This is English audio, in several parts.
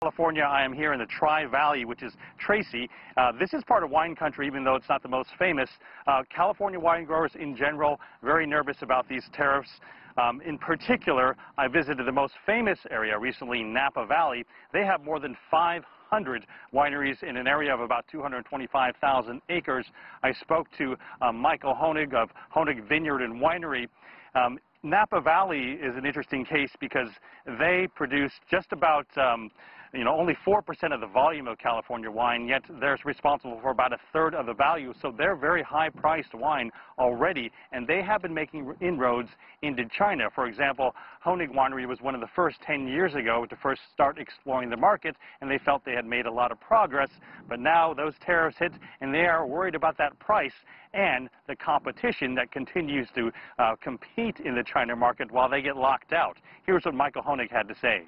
California. I am here in the Tri-Valley, which is Tracy. This is part of wine country, even though it's not the most famous. California wine growers in general, very nervous about these tariffs. In particular, I visited the most famous area recently, Napa Valley. They have more than 500 wineries in an area of about 225,000 acres. I spoke to Michael Hoenig of Hoenig Vineyard and Winery. Napa Valley is an interesting case because they produce just about only 4% of the volume of California wine, yet they're responsible for about a third of the value. So they're very high-priced wine already, and they have been making inroads into China. For example, Hoenig Winery was one of the first 10 years ago to first start exploring the market, and they felt they had made a lot of progress. But now those tariffs hit, and they are worried about that price and the competition that continues to compete in the China market while they get locked out. Here's what Michael Hoenig had to say.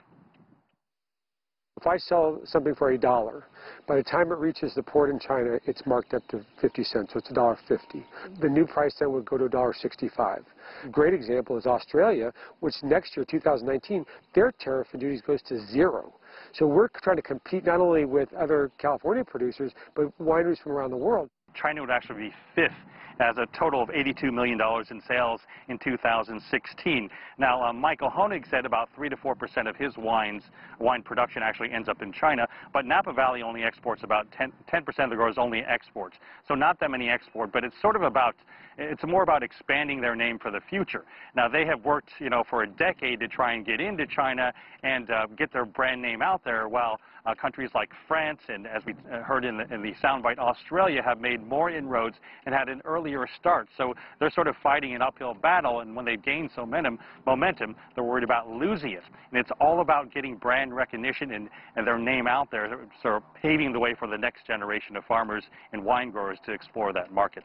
If I sell something for $1, by the time it reaches the port in China, it's marked up to 50 cents, so it's $1.50. The new price then would go to $1.65. A great example is Australia, which next year, 2019, their tariff and duties goes to 0. So we're trying to compete not only with other California producers, but wineries from around the world. China would actually be fifth, as a total of $82 million in sales in 2016. Now, Michael Hoenig said about 3 to 4% of his wine production actually ends up in China, but Napa Valley only exports about 10% of the growers only exports. So not that many export, but it's sort of about, it's more about expanding their name for the future. Now, they have worked, for a decade to try and get into China and get their brand name out there, while countries like France and, as we heard in the soundbite, Australia have made more inroads and had an earlier start. So they're sort of fighting an uphill battle, and when they gain so momentum, they're worried about losing it. And it's all about getting brand recognition and their name out there, sort of paving the way for the next generation of farmers and wine growers to explore that market.